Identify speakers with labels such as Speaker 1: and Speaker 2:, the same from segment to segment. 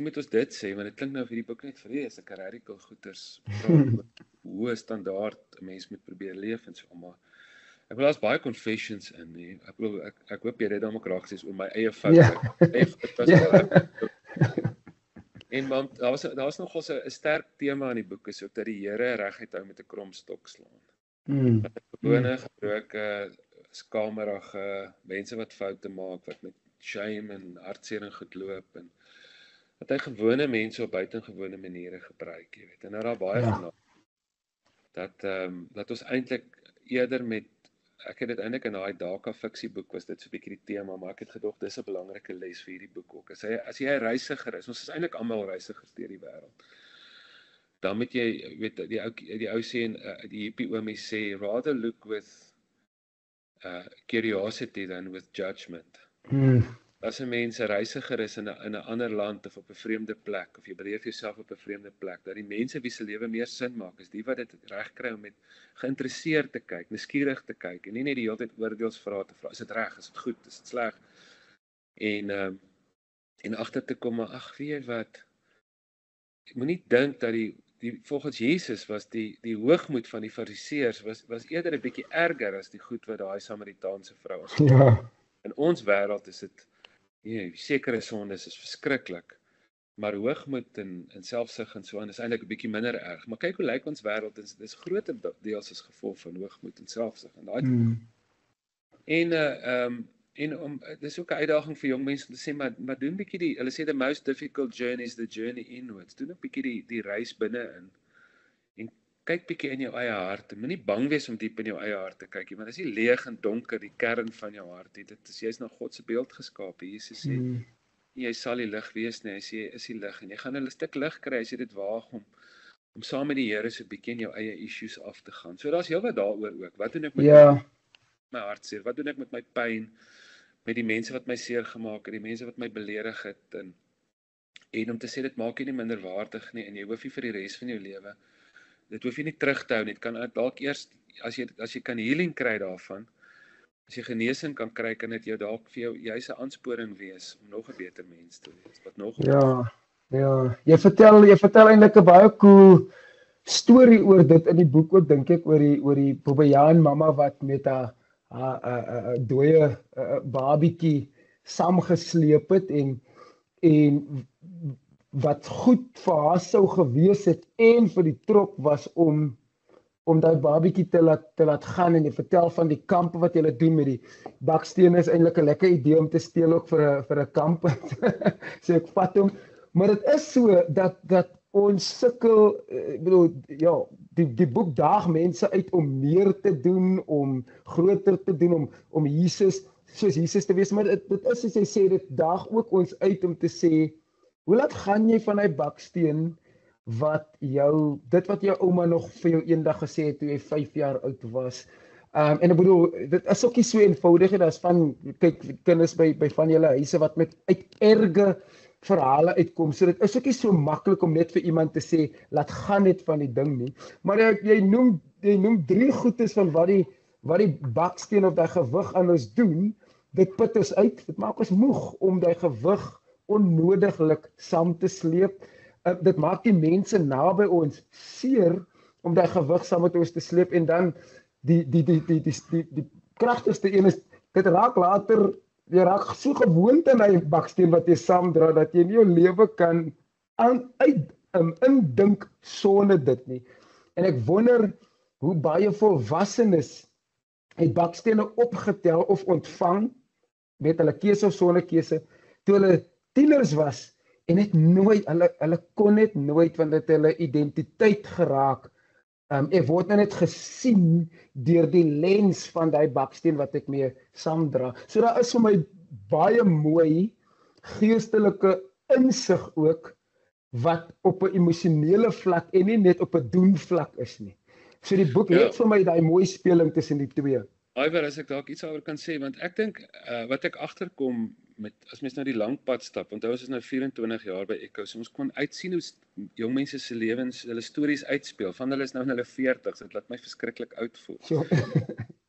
Speaker 1: moet ons dit sê, want dit klink nou vir die boek net vreeslike radical goeters praat oor hoe standaard 'n mens moet probeer leef en so, maar ek wil daar's baie confessions in nie. Ek hoop jy het dit dan ook raak gesê oor my eie foute.
Speaker 2: Ja.
Speaker 1: Dit was wel en maar daar was nogal so 'n sterk tema in die boek is ook dat die Here reguit hou met 'n kromstok slaan. Gewone gebroke, skamerige mense wat foute maak, wat met shame en hartseer en goed loop en dat hy gewone mense op buitengewone maniere gebruik, jy weet. En daar baie van dat ons eintlik eerder met ek het dit eintlik in daai Dhaka fiksieboek was dit so 'n bietjie die tema, maar ek het gedog dis 'n belangrike les vir hierdie boek ook. As jy 'n reisiger is, ons is eintlik almal reisigers deur die wêreld. Dan moet jy weet die ou sê en die hippie oomie sê rather look with curiosity than with judgment. As 'n mens 'n reisiger is in 'n ander land of op 'n vreemde plek of jy beleef jouself op 'n vreemde plek, dat die mense wie se lewe meer sin maak is die wat dit reg kry om met geïnteresseerd te kyk, nuuskierig te kyk en nie net die hele tyd oordeelsvrae te vra, is dit reg, is dit goed, is dit sleg? En agter te kom maar ag weet jy wat, ek moenie dink dat die volgens Jesus was die hoogmoed van die Fariseërs was eerder 'n bietjie erger as die goed wat daai Samaritaanse vrou was.
Speaker 2: Ja.
Speaker 1: In ons wêreld is dit sekere sondes is verskriklik, maar hoogmoed en selfsug en so aan is eintlik 'n bietjie minder erg. Maar kyk hoe lyk ons wêreld, dis grootendeels as gevolg van hoogmoed en selfsug en daai en dis ook 'n uitdaging vir jong mense om te sê maar doen bietjie hulle sê the most difficult journey is the journey inwards. Doen 'n bietjie die reis binne-in. En kyk bietjie in jou eie hart. Moenie bang wees om diep in jou eie hart te kyk nie, want as jy leeg en donker die kern van jou hart het, dit is jy's na God se beeld geskape. Jesus sê jy sal die lig wees nie, hy sê is die lig en jy gaan 'n stuk lig kry as jy dit waag om saam met die Here so 'n bietjie in jou eie issues af te gaan. So daar's heelwat daaroor ook. Wat doen ek met my hartseer? Wat doen ek met my pyn? Met die mense wat my seer gemaak het, die mense wat my beledig het en om te sê dit maak jy nie minderwaardig nie en jy hoef nie vir die res van jou lewe dit hoef jy nie terug te hou nie. Dit kan dalk eers as jy kan healing kry daarvan, as jy genesing kan kry, kan dit jou dalk vir jou juis 'n aansporing wees om nog 'n beter mens te wees. Wat nog
Speaker 2: Ja. Jy vertel eintlik 'n baie cool storie oor dit in die boek ook, dink ek, oor die Bobbejaan mamma wat met haar dooie babietjie saamgesleep het en wat goed vir haar sou gewees het en vir die trop was om daai babietjie te laat gaan. En jy vertel van die kampe wat jy doen met die bakstene is eintlik 'n lekker idee om te steel ook vir 'n kamp. So ek vat hom, maar dit is so dat ons sukkel, ek bedoel ja, die boek daag mense uit om meer te doen, om groter te doen, om Jesus soos Jesus te wees, maar dit is as jy sê dit daag ook ons uit om te sê hoe laat gaan jy van hy baksteen dit wat jou ouma nog vir jou eendag gesê het toe jy 5 jaar oud was. En ek bedoel, dit is ook nie so eenvoudig nie. Daar's van kyk kinders by van julle huise wat met uit erge verhale uitkom. So dit is ook nie so maklik om net vir iemand te sê laat gaan net van die ding nie. Maar jy noem 3 goedes van wat die baksteen of daai gewig aan ons doen. Dit put ons uit. Dit maak ons moeg om daai gewig onnodiglik saam te sleep. Dit maak die mense naby ons seer om daai gewig saam met ons te sleep. En dan die kragtigste een is dit raak later jy raak so gewoond aan hy baksteen wat jy saamdra dat jy nie jou lewe kan indink sonder dit nie. En ek wonder hoe baie volwassenes het bakstene opgetel of ontvang met hulle keuse of sonder keuse toe hulle tieners was en het nooit hulle kon net nooit want dit hulle identiteit geraak. Ek word net gesien deur die lens van daai baksteen wat ek mee saamdra. So daar is vir my baie mooi geestelike insig ook wat op 'n emosionele vlak en nie net op 'n doen vlak is nie. So die boek het vir my daai mooi speling tussen die twee.
Speaker 1: Iwer, as ek dalk iets daaroor kan sê, want ek dink wat ek agterkom met as mens nou die lang pad stap, onthou ons is nou 24 jaar by Echo, so ons kon uitsien hoe jong mense se lewens, hulle stories uitspeel. Van hulle is nou in hulle 40s, dit laat my verskriklik oud voel.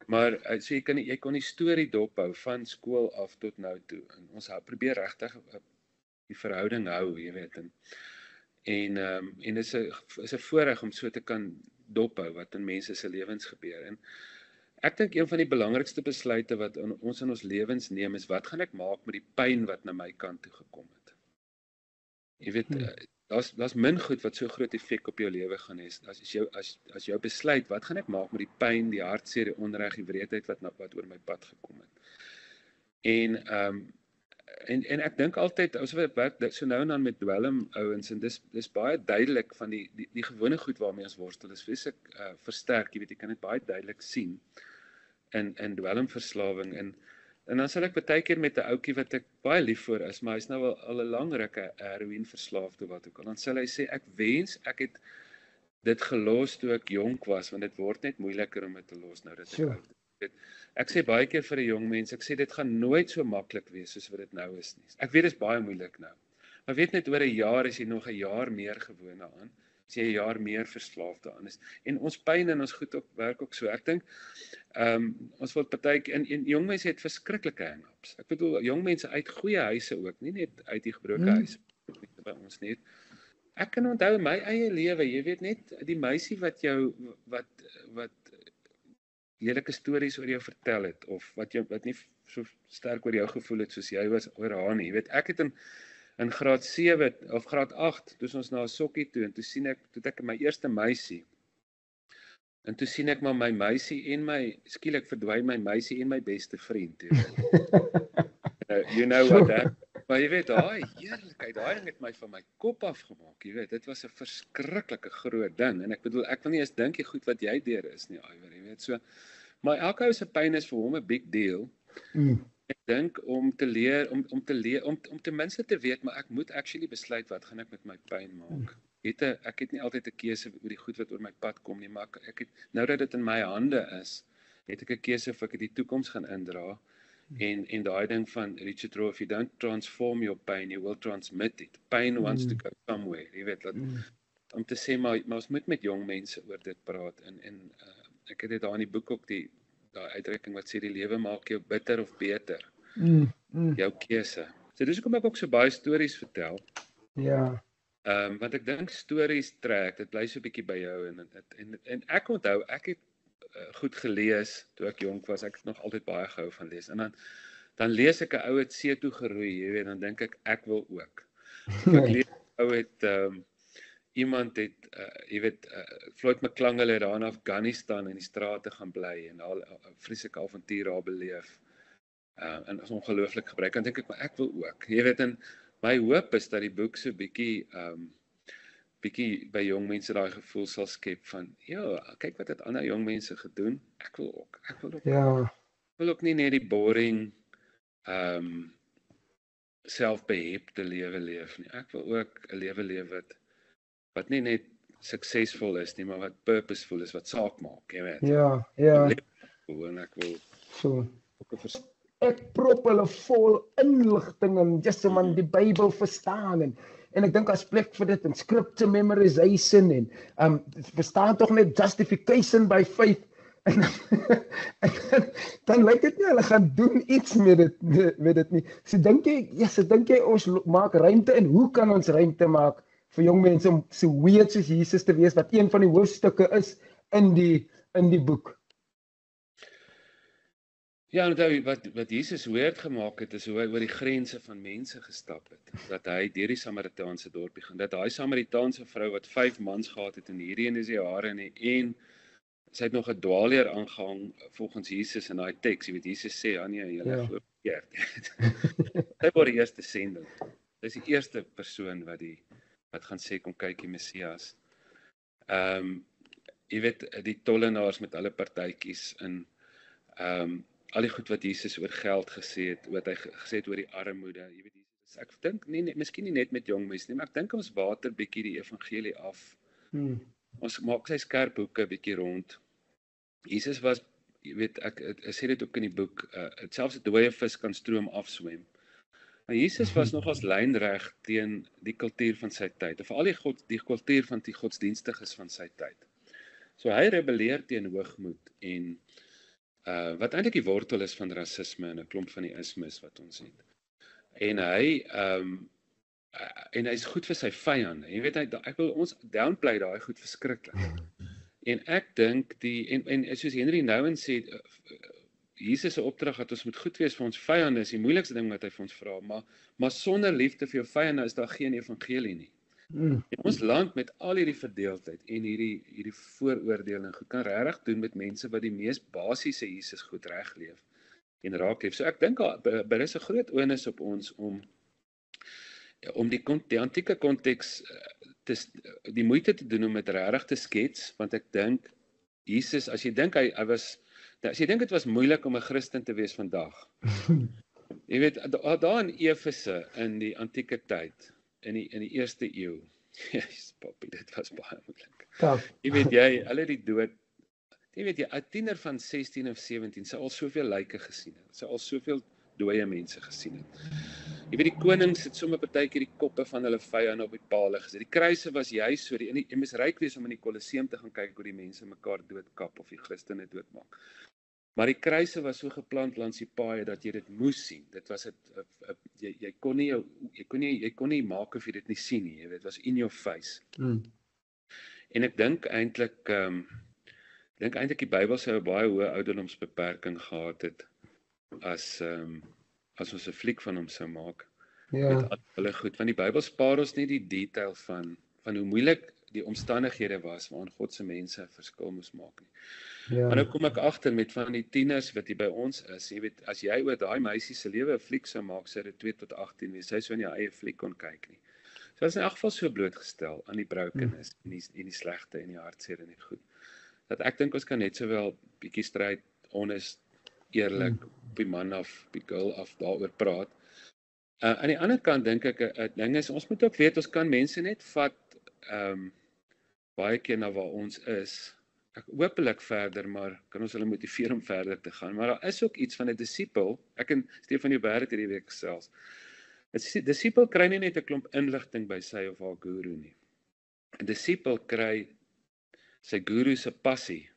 Speaker 1: Maar so jy kon die storie dophou van skool af tot nou toe. En ons probeer regtig die verhouding hou, jy weet. En is 'n voorreg om so te kan dophou wat in mense se lewens gebeur. En ek dink een van die belangrikste besluite wat ons in ons lewens neem is, wat gaan ek maak met die pyn wat na my kant toe gekom het? Jy weet, daar's min goed wat so groot effek op jou lewe gaan hê. As jou besluit, wat gaan ek maak met die pyn, die hartseer, die onreg, die wreedheid wat oor my pad gekom het. En ek dink altyd, as we werk so nou en dan met dwelm ouens, en dis baie duidelik van die gewone goed waarmee ons worstel, is vreeslik versterk, jy weet, jy kan dit baie duidelik sien in dwelmverslawing, en dan sal ek baie keer met 'n ouetjie wat ek baie lief vir is, maar hy's nou al 'n lang ruk 'n heroïnverslaafde wat ook al, dan sal hy sê, ek wens ek het dit gelos toe ek jonk was, want dit word net moeiliker om dit te los nou dat ek oud is. Ek sê baie keer vir 'n jong mens, ek sê dit gaan nooit so maklik wees soos wat dit nou is nie. Ek weet dit is baie moeilik nou. Maar weet net oor 'n jaar is jy nog 'n jaar meer gewoond daaraan. As jy 'n jaar meer verslaaf daaraan is. En ons pyn en ons goed ook werk ook so. Ek dink ons wil partykeer en jong mense het verskriklike hang-ups. Ek bedoel jong mense uit goeie huise ook, nie net uit die gebroke huise by ons nie. Ek kan onthou my eie lewe, jy weet net die meisie wat jou wat lelike stories oor jou vertel het, of wat nie so sterk oor jou gevoel het soos jy was oor haar nie. Jy weet, ek het in graad 7 of graad 8, toe ons na 'n sokkie toe, en toe het ek my eerste meisie. En toe sien ek maar my meisie en skielik verdwyn my meisie en my beste vriend. You know what that. Maar jy weet, daai heerlikheid, daai ding het my van my kop afgemaak, jy weet, dit was 'n verskriklike groot ding, en ek bedoel, ek wil nie eens dink die goed wat jy deur is nie, Iwer, jy weet, so, maar elke ou se pyn is vir hom 'n big deal. Ek dink om te leer, om ten minste te weet, maar ek moet actually besluit, wat gaan ek met my pyn maak? Ek het nie altyd 'n keuse oor die goed wat oor my pad kom nie, maar ek het, nou dat dit in my hande is, het ek 'n keuse of ek die toekoms gaan indra. En daai ding van Richard Rohr, if you don't transform your pain, you will transmit it. Pain wants to go somewhere, jy weet, om te sê, maar ons moet met jong mense oor dit praat, en ek het dit daar in die boek ook, daai uitdrukking wat sê, die lewe maak jou bitter of beter, jou keuse. So dis hoekom ek ook so baie stories vertel, want ek dink stories trek, dit bly so 'n bietjie by jou, en ek onthou, ek het goed gelees, toe ek jonk was, ek het nog altyd baie gehou van lees, en dan lees ek 'n ou het see toe geroei, jy weet, dan dink ek wil ook. Of ek lees 'n ou het, iemand het, jy weet, Floyd McClungell het daar in Afghanistan in die strate gaan bly, en al 'n vreeslike avontuur daar beleef, en is ongelooflik gebruik, dan dink ek, maar ek wil ook, jy weet, en my hoop is dat die boek so bietjie by jong mense daai gevoel sal skep van, ja, kyk wat het ander jong mense gedoen, ek wil ook. Ek wil ook nie net die boring, selfbehepte lewe leef nie. Ek wil ook 'n lewe leef wat nie net suksesvol is nie, maar wat purposeful is, wat saak maak, jy weet. En ek wil
Speaker 2: so. Ek prop hulle vol inligting en just man die Bybel verstaan, en ek dink as plek vir dit, en scripture memorization, en verstaan tog net justification by faith, en dan lyk dit nie, hulle gaan doen iets met dit nie. So dink jy ons maak ruimte, en hoe kan ons ruimte maak vir jong mense om so weird soos Jesus te wees, wat een van die hoofstukke is in die boek?
Speaker 1: Ja, en wat Jesus weird gemaak het, is hoe hy oor die grense van mense gestap het. Dat hy deur die Samaritaanse dorpie gaan. Dat daai Samaritaanse vrou wat 5 mans gehad het, en hierdie een is die hare nie, en sy het nog 'n dwaalleer aangehang volgens Jesus in daai teks. Jy weet, Jesus sê, ja nee, julle glo verkeerd. Sy word die eerste sending. Dis die eerste persoon wat gaan sê, kom kyk die Messias. Jy weet, die tollenaars met hulle partytjies, en al die goed wat Jesus oor geld gesê het, wat hy gesê het oor die armoede, jy weet, Jesus, ek dink, miskien nie net met jong mense nie, maar ek dink ons water bietjie die evangelie af. Ons maak sy skerphoeke bietjie rond. Jesus was, jy weet, ek sê dit ook in die boek, selfs 'n dooie vis kan stroom afswem. Maar Jesus was nogals lynreg teen die kultuur van sy tyd, of al die kultuur van die godsdienstiges van sy tyd. So hy rebelleer teen hoogmoed, en wat eintlik die wortel is van rasisme en 'n klomp van die ismes wat ons het. En hy en hy's goed vir sy vyande. Jy weet ek wil ons downplay daai goed verskriklik. En ek dink en soos Henry Nouwen sê, Jesus se opdrag dat ons moet goed wees vir ons vyande is die moeilikste ding wat hy vir ons vra, maar sonder liefde vir jou vyande is daar geen evangelie nie. En ons land met al hierdie verdeeldheid en hierdie vooroordeling goed kan regtig doen met mense wat die mees basiese Jesus goed reg leef en raak leef. So ek dink daar is 'n groot onus op ons om die antieke konteks die moeite te doen om dit regtig te skets, want ek dink Jesus, as jy dink dit was moeilik om 'n Christen te wees vandag. Jy weet, daar in Efese in die antieke tyd, in die eerste eeu. Jesus, papi, dit was baie moeilik. Jy weet hulle die dood. Jy weet 'n tiener van 16 of 17 sou al soveel lyke gesien het. Sou al soveel dooie mense gesien het. Jy weet die konings het sommer partykeer die koppe van hulle vyande op die palle gesit. Die kruise was juis so jy moes ryk wees om in die Kolosseum te gaan kyk hoe die mense mekaar doodkap of die Christene doodmaak. Maar die kruise was so geplant langs die paaie dat jy dit moes sien. Dit was jy kon nie maak of jy dit nie sien nie. Jy weet, dit was in your face. En ek dink eintlik die Bybel sou 'n baie hoë ouderdomsbeperking gehad het as ons 'n fliek van hom sou maak. Met al hulle goed, want die Bybel spaar ons nie die detail van hoe moeilik die omstandighede was waarin God se mense 'n verskil moes maak nie. Maar nou kom ek agter met van die tieners wat hier by ons is, jy weet, as jy oor daai meisie se lewe 'n fliek sou maak, sou dit 2 tot 18 wees. Sy sou in jou eie fliek kon kyk nie. So is in elk geval so blootgestel aan die brokenis en die slegte en die hartseer en die goed. Dat ek dink ons kan net sowel bietjie stryd, honest, eerlik, op die man af, op die girl af daaroor praat. Aan die ander kant dink ek 'n ding is, ons moet ook weet, ons kan mense net vat baie keer na waar ons is. Ek hopelik verder, maar kan ons hulle motiveer om verder te gaan. Maar daar is ook iets van 'n disipel. Ek en Stefan Joubert hierdie week selfs. 'n Disipel kry nie net 'n klomp inligting by sy of haar guru nie. 'n Disipel kry sy guru se passie.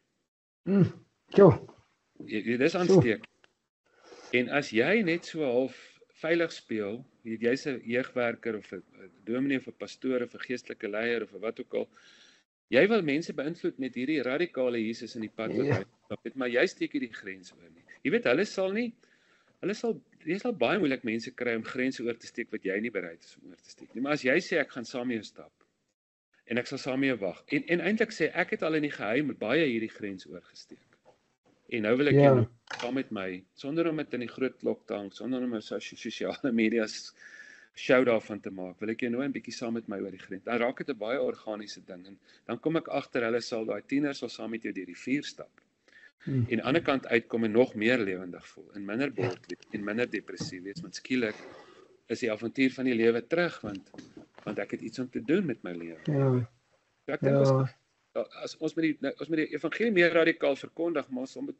Speaker 1: Dis aansteek. En as jy net so half veilig speel, jy's 'n jeugwerker of 'n dominee of 'n pastoor of 'n geestelike leier of wat ook al, jy wil mense beïnvloed met hierdie radikale Jesus in die pad wat hy stap het, maar jy steek hierdie grens oor nie. Jy weet, jy sal baie moeilik mense kry om grense oor te steek wat jy nie bereid is om oor te steek nie. Maar as jy sê ek gaan saam met jou stap en ek sal saam met jou wag en eintlik sê ek het al in die geheim baie hierdie grens oorgesteek. En nou wil ek jou saam met my, sonder om dit in die groot klok te hang, sonder om 'n sosiale media show daarvan te maak, wil ek jou nou 'n bietjie saam met my oor die grens. Dan raak dit 'n baie organiese ding en dan kom ek agter daai tieners sal saam met jou deur die vuur stap. En aan die ander kant uitkom en nog meer lewendig voel en minder bored en minder depressief wees, want skielik is die avontuur van die lewe terug want ek het iets om te doen met my lewe. So ek dink ons moet die evangelie meer radikaal verkondig, maar ons moet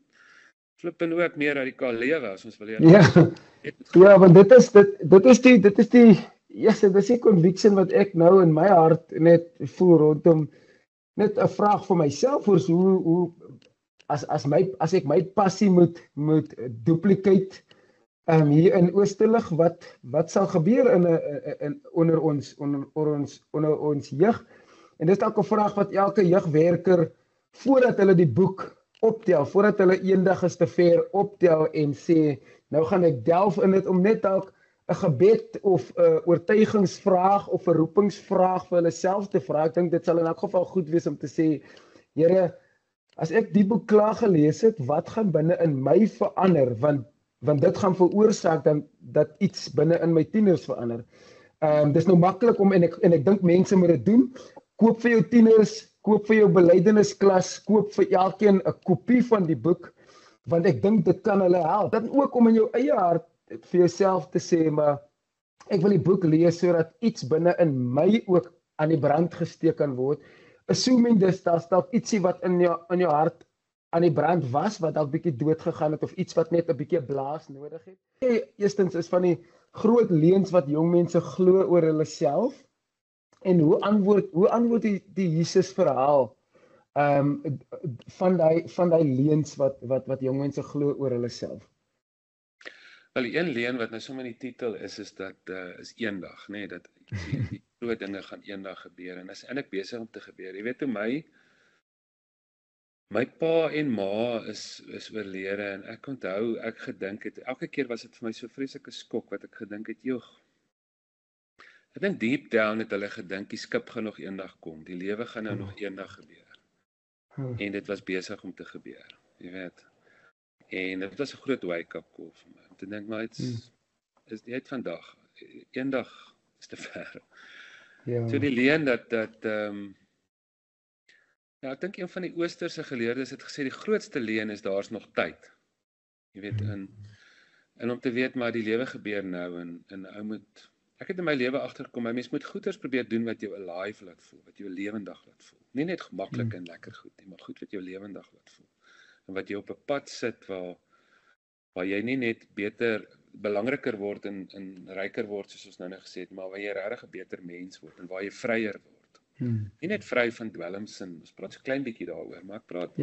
Speaker 1: flippen ook meer radikaal lewe as ons wil hê.
Speaker 2: Want dit is die conviction wat ek nou in my hart net voel rondom net 'n vraag vir myself oor hoe as ek my passie moet duplicate hier in Oosterlig, wat sal gebeur onder ons jeug? En dis dalk 'n vraag wat elke jeugwerker voordat hulle die boek optel, voordat hulle eendag is te ver optel en sê, nou gaan ek delf in dit om net dalk 'n gebed of 'n oortuigingsvraag of 'n roepingsvraag vir hulle self te vra. Ek dink dit sal in elk geval goed wees om te sê, Here, as ek die boek klaar gelees het, wat gaan binne in my verander? Want dit gaan veroorsaak dat iets binne in my tieners verander. Dis nou maklik om en ek dink mense moet dit doen. Koop vir jou tieners, koop vir jou belydennisklas, koop vir elkeen 'n kopie van die boek, want ek dink dit kan hulle help. Dan ook om in jou eie hart vir jouself te sê, maar ek wil die boek lees sodat iets binne in my ook aan die brand gesteek kan word. Assuming dis daar's dalk ietsie wat in jou hart aan die brand was, wat dalk bietjie dood gegaan het of iets wat net 'n bietjie blaas nodig het. Eerstens is van die groot leuns wat jong mense glo oor hulle self. En hoe antwoord die Jesus verhaal van daai leuns wat jong mense glo oor hulle self?
Speaker 1: Wel, die een leen wat nou sommer in die titel is dat is eendag, nê, dat die groot dinge gaan eendag gebeur en is eintlik besig om te gebeur. Jy weet hoe my pa en ma is oorlede en ek onthou ek gedink het elke keer was dit vir my so vreeslike skok wat ek gedink het, joh. Ek dink deep down het hulle gedink die skip gaan nog eendag kom, die lewe gaan nou nog eendag gebeur. En dit was besig om te gebeur, jy weet. En dit was 'n groot wake-up call vir my. Om te dink maar is net vandag, eendag is te ver.
Speaker 2: Ja.
Speaker 1: So die leen dat ja, ek dink een van die Oosterse geleerdes het gesê die grootste leen is daar's nog tyd. Jy weet en om te weet maar die lewe gebeur nou en ou moet ek het in my lewe agtergekom, mens moet goeders probeer doen wat jou alive laat voel, wat jou lewendig laat voel. Nie net gemaklik en lekker goed nie, maar goed wat jou lewendig laat voel. En wat jy op 'n pad sit waar jy nie net belangriker word en ryker word soos ons nou gesê het, maar waar jy regtig 'n beter mens word en waar jy vryer word. Nie net vry van dwelms en ons praat so klein bietjie daaroor, maar ek praat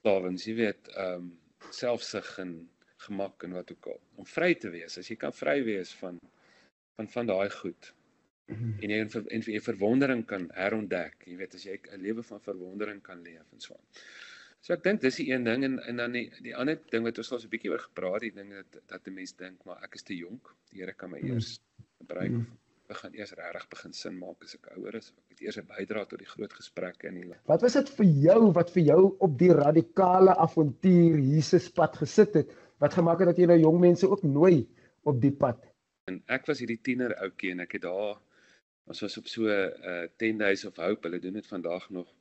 Speaker 1: slawens, jy weet, selfsug en gemak en wat ook al. Om vry te wees, as jy kan vry wees van daai goed. En jy verwondering kan herontdek, jy weet, as jy 'n lewe van verwondering kan leef en so aan. So ek dink dis die een ding en dan die ander ding wat ons al so 'n bietjie oor gepraat het, ding dat 'n mens dink maar ek is te jonk. Die Here kan my eers gebruik of ek gaan eers regtig begin sin maak as ek ouer is. Ek moet eers 'n bydra tot die groot gesprekke in die land.
Speaker 2: Wat was dit vir jou wat vir jou op die radikale avontuur Jesuspad gesit het? Wat gemaak het dat jy nou jong mense ook nooi op die pad?
Speaker 1: En ek was hierdie tiener ouetjie en ek het ons was op so 10 Days of Hope. Hulle doen dit vandag nog.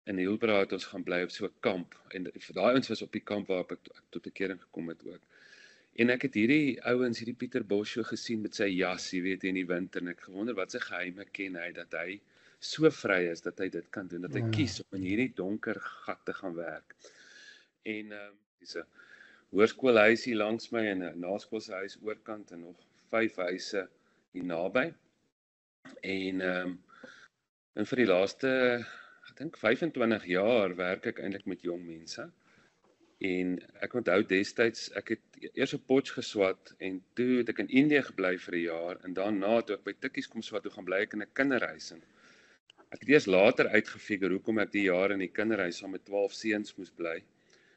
Speaker 1: In Hillbrow het ons gaan bly op so 'n kamp en daai ouens was op die kamp waar ek tot 'n kering gekom het ook. En ek het hierdie ouens, hierdie Pieter Bosho gesien met sy jas, jy weet, in die winter en ek gewonder wat sy geheime ken hy dat hy so vry is dat hy dit kan doen, dat hy kies om in hierdie donker gat te gaan werk. En dis 'n hoërskoolhuis hier langs my en 'n naskoolse huis oorkant en nog 5 huise hier naby. En vir die laaste ek dink 25 jaar werk ek eintlik met jong mense. En ek onthou destyds, ek het eers op Potch geswat en toe het ek in Indië gebly vir 'n jaar en daarna toe ek by Tikkies kom swat, toe gaan bly ek in 'n kinderhuis. En ek het eers later uitgefigure hoekom ek die jaar in die kinderhuis saam met 12 seuns moes bly.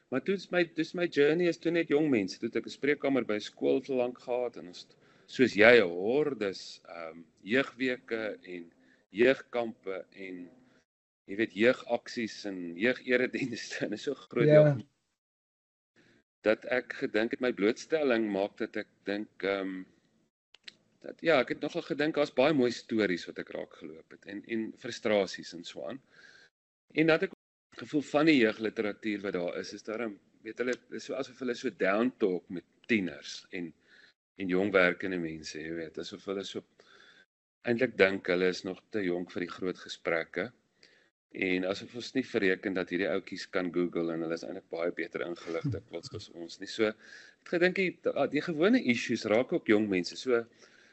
Speaker 1: Maar toe is my journey is toe net jong mense. Toe het ek 'n spreekkamer by skool vir lank gehad en ons soos jy 'n hordes jeugweke en jeugkampe en jy weet jeugaksies en jeugeredienste en is so groot deel dat ek gedink het my blootstelling maak dat ek dink ek het nogal gedink daar's baie mooi stories wat ek raak geloop het en frustrasies en so aan. En dat ek gevoel van die jeugliteratuur wat daar is daarom weet hulle is so asof hulle so down talk met tieners en jong werkende mense, jy weet, asof hulle so eintlik dink hulle is nog te jonk vir die groot gesprekke. En asof ons nie verreken dat hierdie ouetjies kan Google en hulle is eintlik baie beter ingelig dikwels as ons nie. So ek het gedink die gewone issues raak ook jong mense. So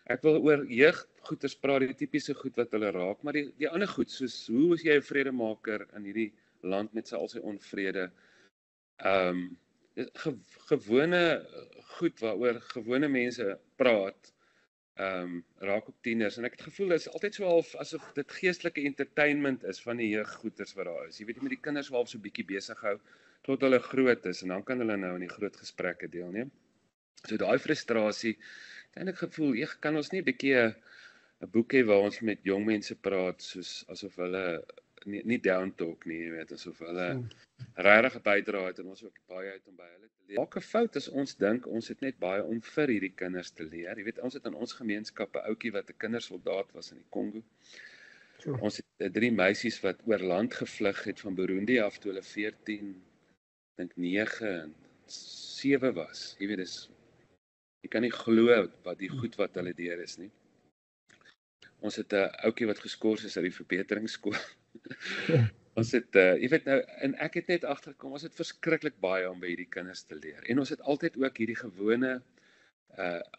Speaker 1: ek wil oor jeuggoeders praat, die tipiese goed wat hulle raak, maar die ander goed soos hoe is jy 'n vredemaker in hierdie land met al sy onvrede? Gewone goed waaroor gewone mense praat. Raak op tieners en ek het gevoel is altyd so half asof dit geestelike entertainment is van die jeuggoeders wat daar is. Jy weet jy met die kinders wel so bietjie besig hou tot hulle groot is en dan kan hulle nou in die groot gesprekke deelneem. So daai frustrasie, eintlik gevoel, kan ons nie 'n bietjie 'n boek hê waar ons met jong mense praat soos asof hulle nie down talk nie, jy weet, asof hulle regtig 'n bydrae het en ons ook baie uit om by hulle te leer. Maak 'n fout as ons dink ons het net baie om vir hierdie kinders te leer. Jy weet, ons het in ons gemeenskap 'n ouetjie wat 'n kindersoldaat was in die Kongo. Ons het 3 meisies wat oor land gevlug het van Burundi af toe hulle 14, dink 9 en 7 was. Jy weet, jy kan nie glo wat die goed wat hulle deur is nie. Ons het 'n ouetjie wat geskort is uit die verbeteringsskool. Ons het, jy weet nou, en ek het net agtergekom, ons het verskriklik baie om by hierdie kinders te leer. En ons het altyd ook hierdie gewone,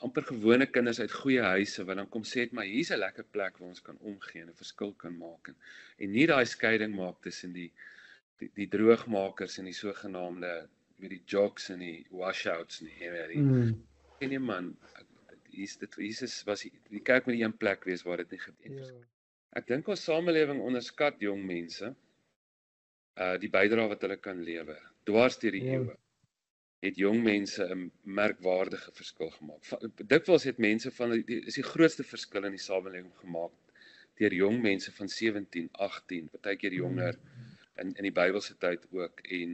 Speaker 1: amper gewone kinders uit goeie huise, wat dan kom sê het, maar hier's 'n lekker plek waar ons kan omgee en 'n verskil kan maak. En nie daai skeiding maak tussen die droogmakers en die sogenaamde, weet die jocks en die washouts nie, nee man, Jesus was die kerk moet die een plek wees waar dit nie gebeur.
Speaker 2: Ja.
Speaker 1: Ek dink ons samelewing onderskat jong mense, die bydrae wat hulle kan lewer. Dwars deur die eeue het jong mense 'n merkwaardige verskil gemaak. Dikwels het mense is die grootste verskil in die samelewing gemaak deur jong mense van 17, 18, partykeer jonger in die Bybelse tyd ook. En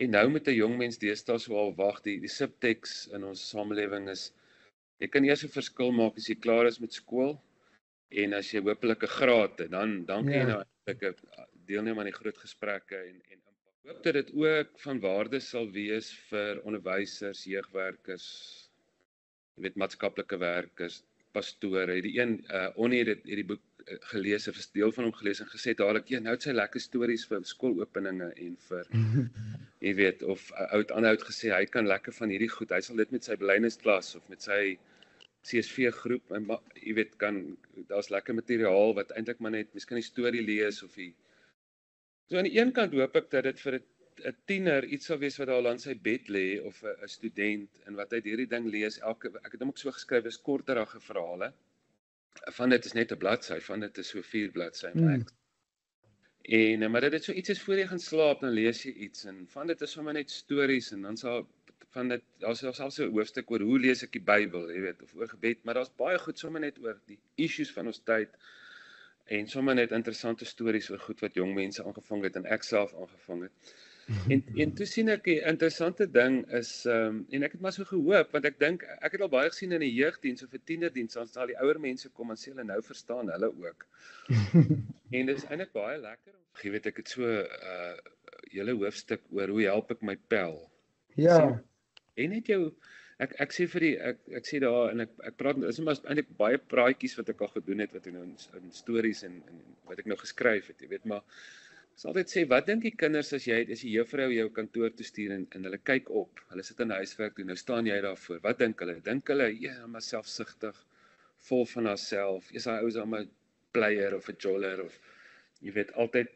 Speaker 1: nou met 'n jong mens deesdae so al wag, die subteks in ons samelewing is, jy kan eers 'n verskil maak as jy klaar is met skool en as jy hopelik 'n graad het, dan kan jy nou eintlik deelneem aan die groot gesprekke en ek hoop dat dit ook van waarde sal wees vir onderwysers, jeugwerkers, jy weet maatskaplike werkers, pastore. Die een Onnie het die boek gelees, of 'n deel van hom gelees en gesê dadelik, nou het sy lekker stories vir skoolopeninge en vir jy weet, of ander oud gesê, hy kan lekker van hierdie goed, hy sal dit met sy belydensklas of met sy CSV groep, en jy weet, daar's lekker materiaal wat eintlik maar net, mens kan die storie lees of so aan die een kant hoop ek dat dit vir 'n tiener iets sal wees wat daar al aan sy bed lê, of 'n student, en wat hy hierdie ding lees, ek het hom ook so geskryf, is korterige verhale, van dit is net 'n bladsy, van dit is so 4 bladsy max. En maar dit so iets is voor jy gaan slaap, dan lees jy iets, en van dit is sommer net stories, en dan sal van dit, daar's selfs 'n hoofstuk oor hoe lees ek die Bybel, jy weet, of oor gebed, maar daar's baie goed sommer net oor die issues van ons tyd, en sommer net interessante stories oor goed wat jong mense aangevang het, en ek self aangevang het. En toe sien ek, die interessante ding is, en ek het maar so gehoop, want ek dink, ek het al baie gesien in die jeugdiens of 'n tienerdiens, dan sal die ouer mense kom en sê hulle nou verstaan hulle ook. En dit is eintlik baie lekker. Jy weet, ek het so 'n hele hoofstuk oor hoe help ek my pel.
Speaker 2: Ja.
Speaker 1: En net jou, ek sê vir ek sê daar, en ek praat, is maar eintlik baie praatjies wat ek al gedoen het, wat ek nou in stories en wat ek nou geskryf het, jy weet, maar ek sal altyd sê, wat dink die kinders as die juffrou jou kantoor toe stuur en hulle kyk op, hulle sit in huiswerk doen, nou staan jy daarvoor, wat dink hulle? Dink hulle, ja, maar selfsugtig, vol van haarself, is daai ou is maar 'n player of 'n joller, of jy weet, altyd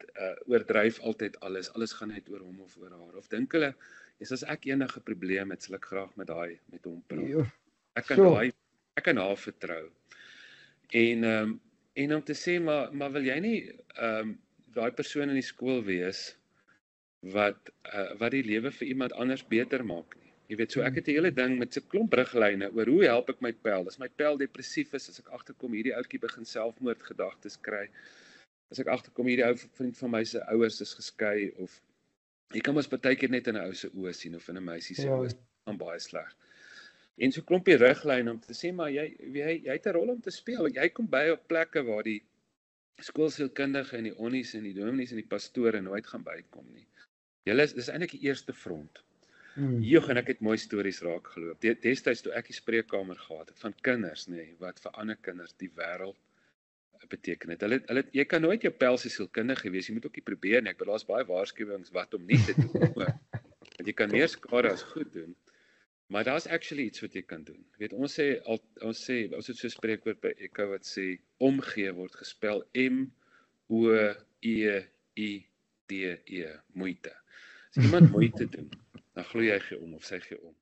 Speaker 1: oordryf altyd alles gaan net oor hom of oor haar, of dink hulle, as ek enige probleem het, sal ek graag met hom praat. Ek kan haar vertrou. En om te sê, maar wil jy nie daai persoon in die skool wees wat die lewe vir iemand anders beter maak nie. Jy weet, so ek het 'n hele ding met 'n klomp riglyne oor hoe help ek my pel. As my pel depressief is, as ek agterkom hierdie ouetjie begin selfmoordgedagtes kry, as ek agterkom hierdie ou vriend van my se ouers is geskei, of jy kan mos partykeer net in 'n ou se oë sien, of in 'n meisie se oë, aan baie sleg. En so klompie riglyne om te sê, maar jy het 'n rol om te speel. Jy kom by op plekke waar die skoolsielkundige en die onnies en die dominees en die pastore nooit gaan bykom nie. Dis eintlik die eerste front. En ek het mooi stories raak geloop. Destyds toe ek die spreekkamer gehad het van kinders, wat vir ander kinders die wêreld beteken het. Jy kan nooit jou pelse sielkundige wees, jy moet ook nie probeer nie. Ek bedoel, daar's baie waarskuwings wat om nie te doen. Want jy kan meer skade as goed doen. Maar daar's actually iets wat jy kan doen. Weet, ons het so 'n spreekwoord by Echo wat sê, omgee word gespel M-O-E-I-D-E, moeite. As iemand moeite doen, dan glo jy gee om of sy gee om.